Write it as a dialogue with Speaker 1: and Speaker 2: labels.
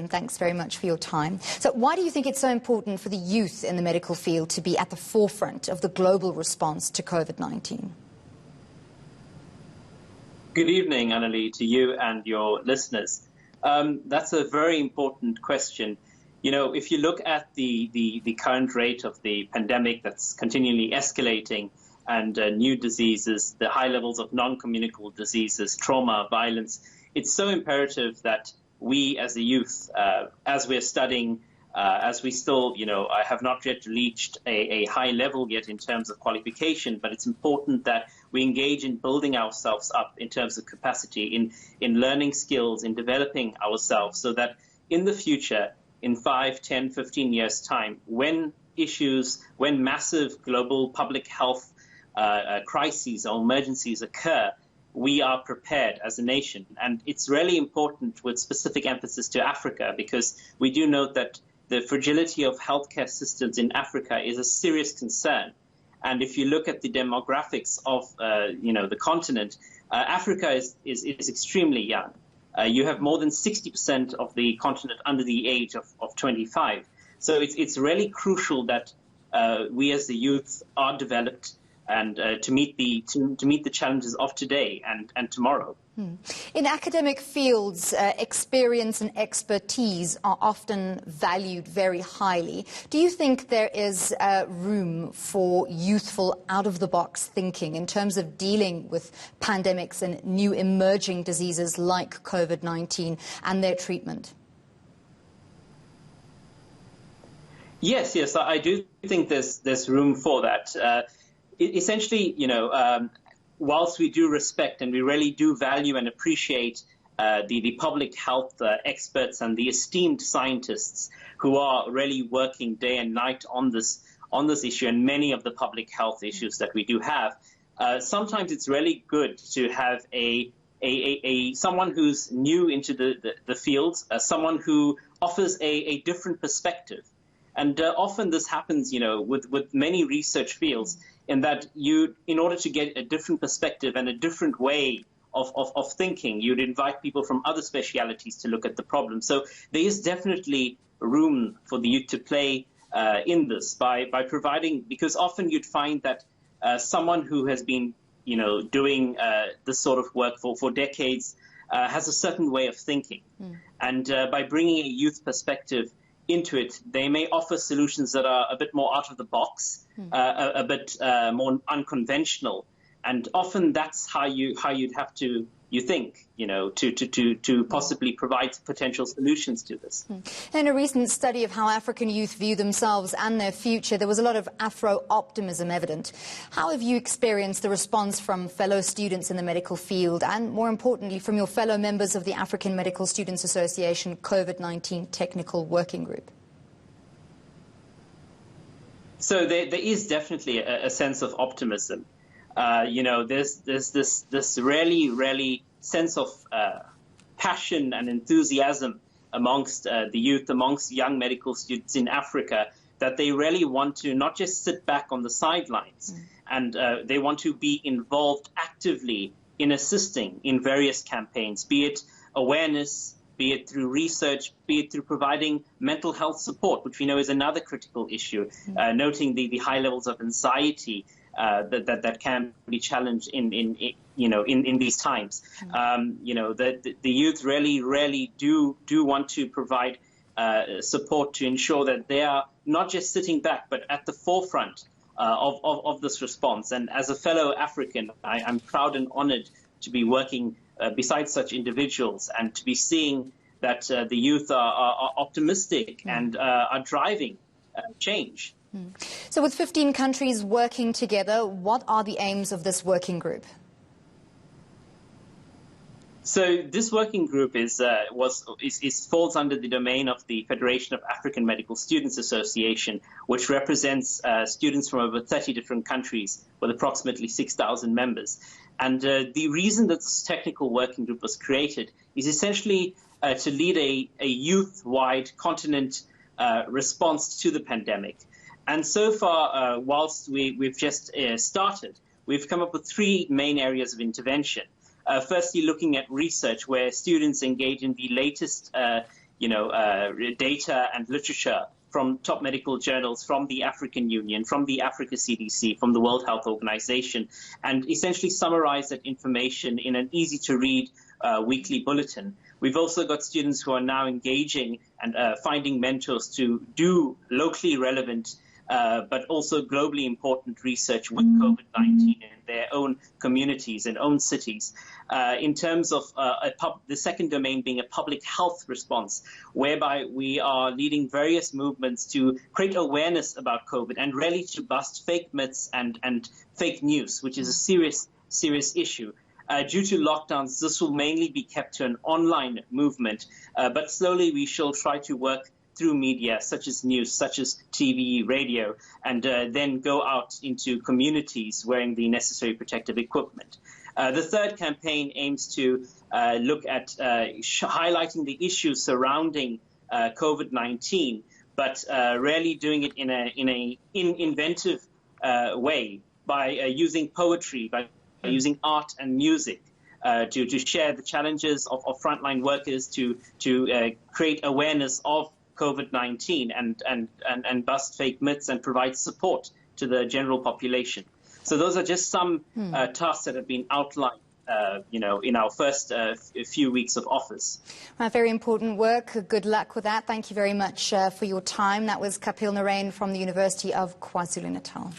Speaker 1: and thanks very much for your time. So why do you think it's so important for the youth in the medical field to be at the forefront of the global response to COVID-19?
Speaker 2: Good evening, Annalie, to you and your listeners. That's a very important question. You know, if you look at the current rate of the pandemic that's continually escalating, and new diseases, the high levels of non-communicable diseases, trauma, violence, it's so imperative that we as a youth, as we're studying, as we still, have not yet reached a high level yet in terms of qualification, but it's important that we engage in building ourselves up in terms of capacity, in learning skills, in developing ourselves, so that in the future, in 5, 10, 15 years' time, when massive global public health crises or emergencies occur, we are prepared as a nation. And it's really important with specific emphasis to Africa, because we do note that the fragility of healthcare systems in Africa is a serious concern. And if you look at the demographics of the continent, Africa is extremely young. You have more than 60% of the continent under the age of 25. So it's really crucial that we as the youth are developed and to meet the challenges of today and tomorrow.
Speaker 1: In academic fields, experience and expertise are often valued very highly. Do you think there is room for youthful, out-of-the-box thinking in terms of dealing with pandemics and new emerging diseases like COVID-19 and their treatment?
Speaker 2: Yes, I do think there's room for that. Essentially, whilst we do respect and we really do value and appreciate the public health experts and the esteemed scientists who are really working day and night on this issue and many of the public health issues that we do have, sometimes it's really good to have someone who's new into the field, someone who offers a different perspective. And often this happens, with many research fields, in that in order to get a different perspective and a different way of thinking, you'd invite people from other specialities to look at the problem. So there is definitely room for the youth to play in this by providing, because often you'd find that someone who has been, doing this sort of work for decades has a certain way of thinking. And by bringing a youth perspective into it, they may offer solutions that are a bit more out of the box, a bit more unconventional, and often that's how you'd have to think, to possibly provide potential solutions to this.
Speaker 1: In a recent study of how African youth view themselves and their future, there was a lot of Afro-optimism evident. How have you experienced the response from fellow students in the medical field and, more importantly, from your fellow members of the African Medical Students Association COVID-19 Technical Working Group?
Speaker 2: So there is definitely a sense of optimism. There's this really sense of passion and enthusiasm amongst the youth, amongst young medical students in Africa, that they really want to not just sit back on the sidelines, and they want to be involved actively in assisting in various campaigns, be it awareness, be it through research, be it through providing mental health support, which we know is another critical issue, noting the high levels of anxiety that can be challenged in these times. The youth really do want to provide support to ensure that they are not just sitting back, but at the forefront of this response. And as a fellow African, I'm proud and honored to be working beside such individuals and to be seeing that the youth are optimistic and are driving change.
Speaker 1: So with 15 countries working together, what are the aims of this working group?
Speaker 2: So this working group falls under the domain of the Federation of African Medical Students Association, which represents students from over 30 different countries with approximately 6,000 members. And the reason that this technical working group was created is essentially to lead a youth-wide continent response to the pandemic. And so far, whilst we've just started, we've come up with 3 main areas of intervention. Firstly, looking at research where students engage in the latest data and literature from top medical journals, from the African Union, from the Africa CDC, from the World Health Organization, and essentially summarize that information in an easy-to-read weekly bulletin. We've also got students who are now engaging and finding mentors to do locally relevant but also globally important research with COVID-19 in their own communities and own cities. In terms of the second domain being a public health response, whereby we are leading various movements to create awareness about COVID and really to bust fake myths and fake news, which is a serious issue. Due to lockdowns, this will mainly be kept to an online movement, but slowly we shall try to work through media such as news, such as TV, radio, and then go out into communities wearing the necessary protective equipment. The third campaign aims to look at highlighting the issues surrounding COVID-19, but really doing it in an inventive way by using poetry, by using art and music to share the challenges of frontline workers, to create awareness of COVID-19 and bust fake myths and provide support to the general population. So those are just some tasks that have been outlined, in our first few weeks of office.
Speaker 1: Very important work. Good luck with that. Thank you very much for your time. That was Kapil Narain from the University of KwaZulu-Natal.